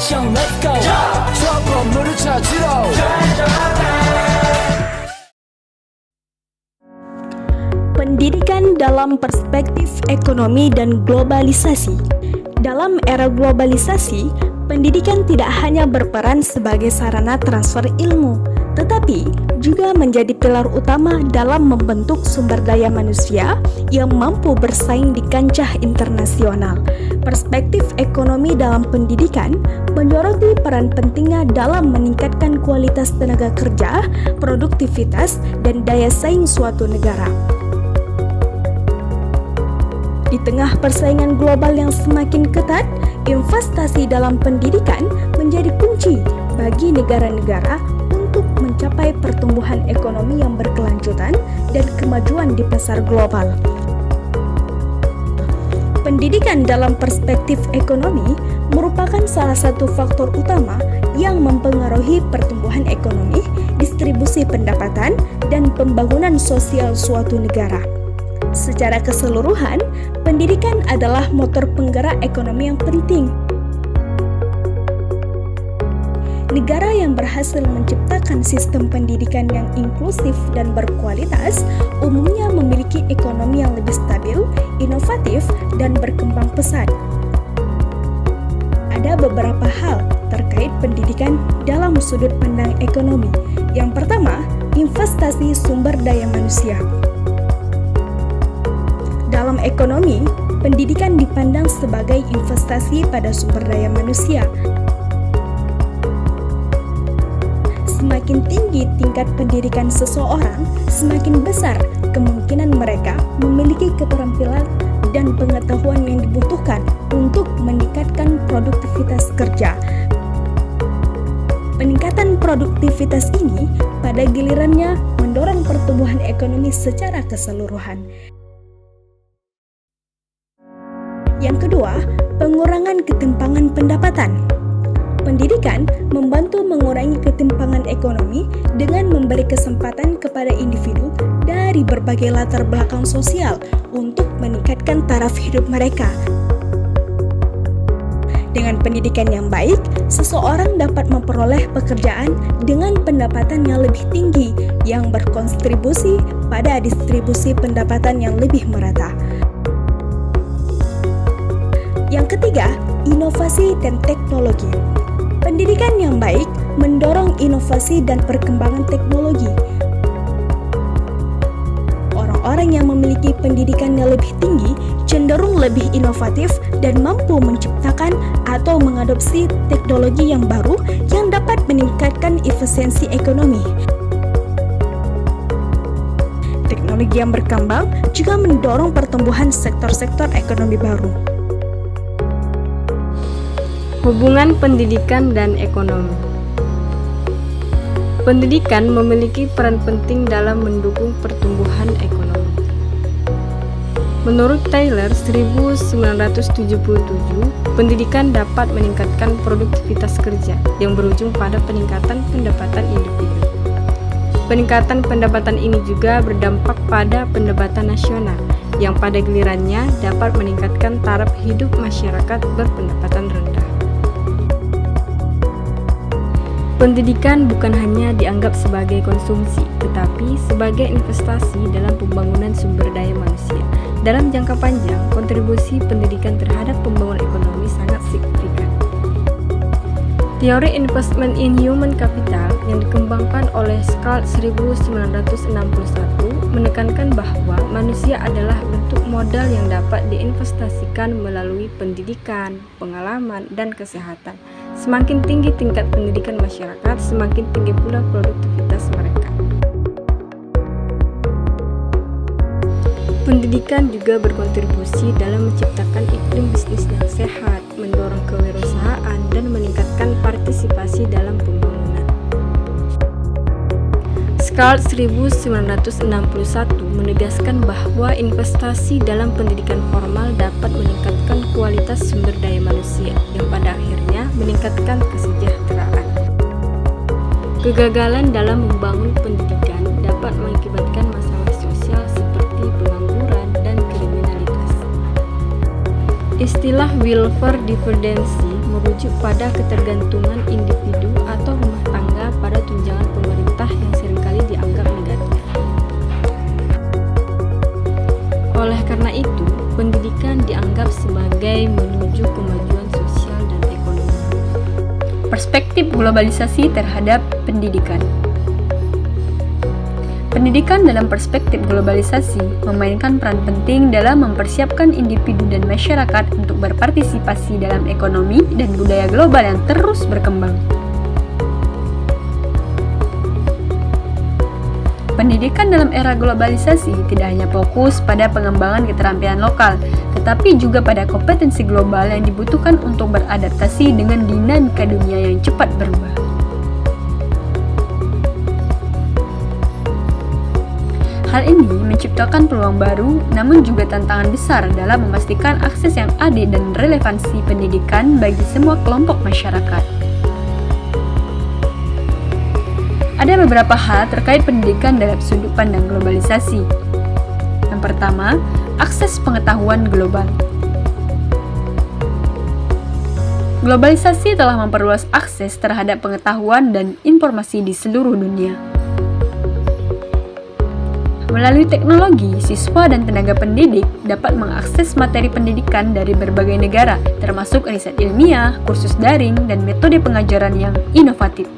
action, let's go. 저 건물을 찾으러. Pendidikan dalam perspektif ekonomi dan globalisasi. Dalam era globalisasi, pendidikan tidak hanya berperan sebagai sarana transfer ilmu, tetapi juga menjadi pilar utama dalam membentuk sumber daya manusia yang mampu bersaing di kancah internasional. Perspektif ekonomi dalam pendidikan menyoroti peran pentingnya dalam meningkatkan kualitas tenaga kerja, produktivitas, dan daya saing suatu negara. Di tengah persaingan global yang semakin ketat, investasi dalam pendidikan menjadi kunci bagi negara-negara untuk mencapai pertumbuhan ekonomi yang berkelanjutan dan kemajuan di pasar global. Pendidikan dalam perspektif ekonomi merupakan salah satu faktor utama yang mempengaruhi pertumbuhan ekonomi, distribusi pendapatan, dan pembangunan sosial suatu negara. Secara keseluruhan, pendidikan adalah motor penggerak ekonomi yang penting. Negara yang berhasil menciptakan sistem pendidikan yang inklusif dan berkualitas umumnya memiliki ekonomi yang lebih stabil, inovatif, dan berkembang pesat. Ada beberapa hal terkait pendidikan dalam sudut pandang ekonomi. Yang pertama, investasi sumber daya manusia. Dalam ekonomi, pendidikan dipandang sebagai investasi pada sumber daya manusia. Semakin tinggi tingkat pendidikan seseorang, semakin besar kemungkinan mereka memiliki keterampilan dan pengetahuan yang dibutuhkan untuk meningkatkan produktivitas kerja. Peningkatan produktivitas ini pada gilirannya mendorong pertumbuhan ekonomi secara keseluruhan. Yang kedua, pengurangan ketimpangan pendapatan. Pendidikan membantu mengurangi ketimpangan ekonomi dengan memberi kesempatan kepada individu dari berbagai latar belakang sosial untuk meningkatkan taraf hidup mereka. Dengan pendidikan yang baik, seseorang dapat memperoleh pekerjaan dengan pendapatan yang lebih tinggi yang berkontribusi pada distribusi pendapatan yang lebih merata. Yang ketiga, inovasi dan teknologi. Pendidikan yang baik mendorong inovasi dan perkembangan teknologi. Orang-orang yang memiliki pendidikan yang lebih tinggi cenderung lebih inovatif dan mampu menciptakan atau mengadopsi teknologi yang baru yang dapat meningkatkan efisiensi ekonomi. Teknologi yang berkembang juga mendorong pertumbuhan sektor-sektor ekonomi baru. Hubungan pendidikan dan ekonomi. Pendidikan memiliki peran penting dalam mendukung pertumbuhan ekonomi. Menurut Taylor 1977, pendidikan dapat meningkatkan produktivitas kerja yang berujung pada peningkatan pendapatan individu. Peningkatan pendapatan ini juga berdampak pada pendapatan nasional yang pada gilirannya dapat meningkatkan taraf hidup masyarakat berpendapatan rendah. Pendidikan bukan hanya dianggap sebagai konsumsi, tetapi sebagai investasi dalam pembangunan sumber daya manusia. Dalam jangka panjang, kontribusi pendidikan terhadap pembangunan ekonomi sangat signifikan. Teori Investment in Human Capital yang dikembangkan oleh Scott 1961 menekankan bahwa manusia adalah bentuk modal yang dapat diinvestasikan melalui pendidikan, pengalaman, dan kesehatan. Semakin tinggi tingkat pendidikan masyarakat, semakin tinggi pula produktivitas mereka. Pendidikan juga berkontribusi dalam menciptakan iklim bisnis yang sehat, mendorong kewirausahaan, dan meningkatkan partisipasi dalam pembangunan. Scott 1961 menegaskan bahwa investasi dalam pendidikan formal dapat meningkatkan kualitas sumber daya manusia yang pada akhirnya meningkatkan kesejahteraan. Kegagalan dalam membangun pendidikan dapat mengakibatkan masalah sosial seperti pengangguran dan kriminalitas. Istilah welfare dependency merujuk pada ketergantungan individu atau rumah tangga pada tunjangan pemerintah yang seringkali dianggap negatif. Oleh karena itu, pendidikan dianggap sebagai menuju kemajuan sosial dan ekonomi. Perspektif globalisasi terhadap pendidikan. Pendidikan dalam perspektif globalisasi memainkan peran penting dalam mempersiapkan individu dan masyarakat untuk berpartisipasi dalam ekonomi dan budaya global yang terus berkembang. Pendidikan dalam era globalisasi tidak hanya fokus pada pengembangan keterampilan lokal, tetapi juga pada kompetensi global yang dibutuhkan untuk beradaptasi dengan dinamika dunia yang cepat berubah. Hal ini menciptakan peluang baru, namun juga tantangan besar dalam memastikan akses yang adil dan relevansi pendidikan bagi semua kelompok masyarakat. Ada beberapa hal terkait pendidikan dalam sudut pandang globalisasi. Yang pertama, akses pengetahuan global. Globalisasi telah memperluas akses terhadap pengetahuan dan informasi di seluruh dunia. Melalui teknologi, siswa dan tenaga pendidik dapat mengakses materi pendidikan dari berbagai negara, termasuk riset ilmiah, kursus daring, dan metode pengajaran yang inovatif.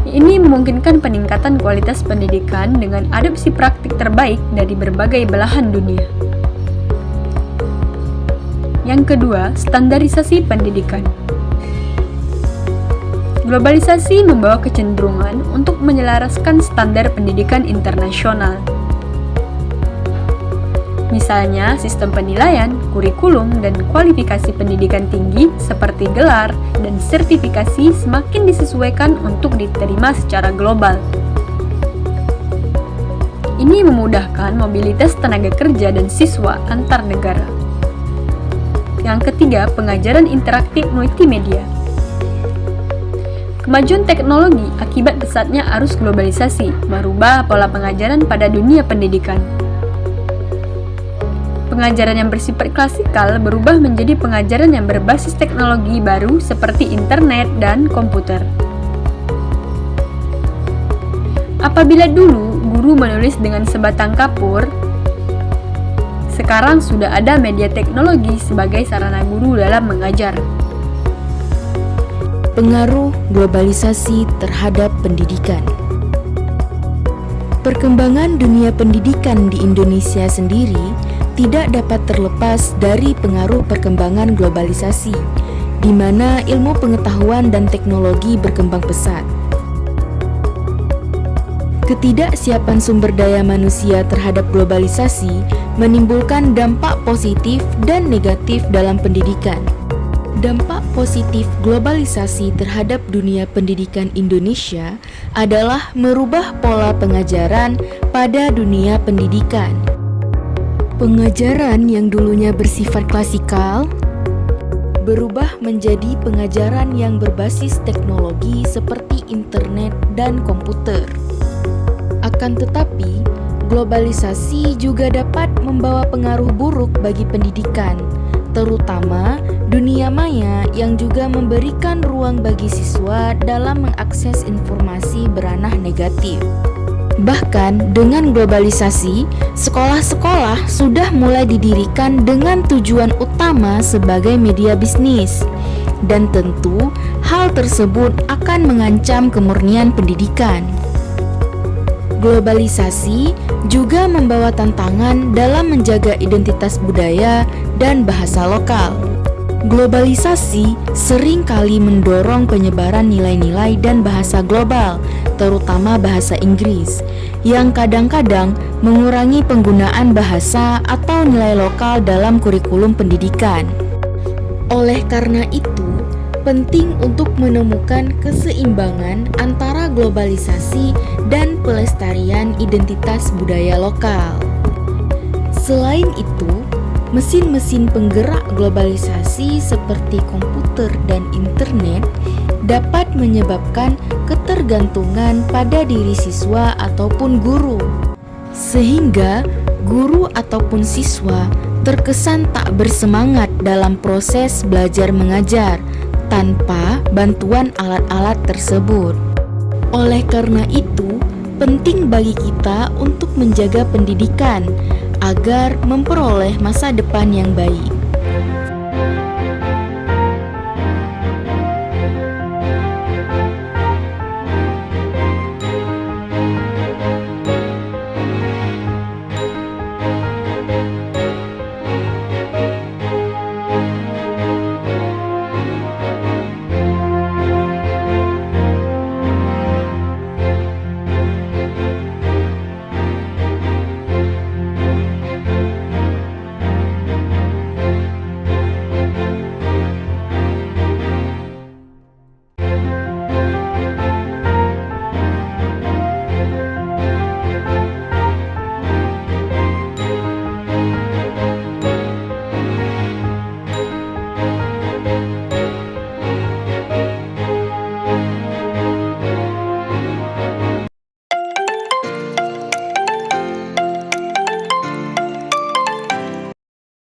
Ini memungkinkan peningkatan kualitas pendidikan dengan adopsi praktik terbaik dari berbagai belahan dunia. Yang kedua, standarisasi pendidikan. Globalisasi membawa kecenderungan untuk menyelaraskan standar pendidikan internasional. Misalnya, sistem penilaian, kurikulum, dan kualifikasi pendidikan tinggi seperti gelar dan sertifikasi semakin disesuaikan untuk diterima secara global. Ini memudahkan mobilitas tenaga kerja dan siswa antar negara. Yang ketiga, pengajaran interaktif multimedia. Kemajuan teknologi akibat pesatnya arus globalisasi merubah pola pengajaran pada dunia pendidikan. Pengajaran yang bersifat klasikal berubah menjadi pengajaran yang berbasis teknologi baru seperti internet dan komputer. Apabila dulu guru menulis dengan sebatang kapur, sekarang sudah ada media teknologi sebagai sarana guru dalam mengajar. Pengaruh globalisasi terhadap pendidikan. Perkembangan dunia pendidikan di Indonesia sendiri tidak dapat terlepas dari pengaruh perkembangan globalisasi, di mana ilmu pengetahuan dan teknologi berkembang pesat. Ketidaksiapan sumber daya manusia terhadap globalisasi menimbulkan dampak positif dan negatif dalam pendidikan. Dampak positif globalisasi terhadap dunia pendidikan Indonesia adalah merubah pola pengajaran pada dunia pendidikan. Pengajaran yang dulunya bersifat klasikal berubah menjadi pengajaran yang berbasis teknologi seperti internet dan komputer. Akan tetapi, globalisasi juga dapat membawa pengaruh buruk bagi pendidikan, terutama dunia maya yang juga memberikan ruang bagi siswa dalam mengakses informasi beranah negatif. Bahkan dengan globalisasi, sekolah-sekolah sudah mulai didirikan dengan tujuan utama sebagai media bisnis. Dan tentu hal tersebut akan mengancam kemurnian pendidikan. Globalisasi juga membawa tantangan dalam menjaga identitas budaya dan bahasa lokal. Globalisasi seringkali mendorong penyebaran nilai-nilai dan bahasa global, terutama bahasa Inggris, yang kadang-kadang mengurangi penggunaan bahasa atau nilai lokal dalam kurikulum pendidikan. Oleh karena itu, penting untuk menemukan keseimbangan antara globalisasi dan pelestarian identitas budaya lokal. Selain itu, mesin-mesin penggerak globalisasi seperti komputer dan internet dapat menyebabkan ketergantungan pada diri siswa ataupun guru, sehingga guru ataupun siswa terkesan tak bersemangat dalam proses belajar mengajar tanpa bantuan alat-alat tersebut. Oleh karena itu, penting bagi kita untuk menjaga pendidikan agar memperoleh masa depan yang baik.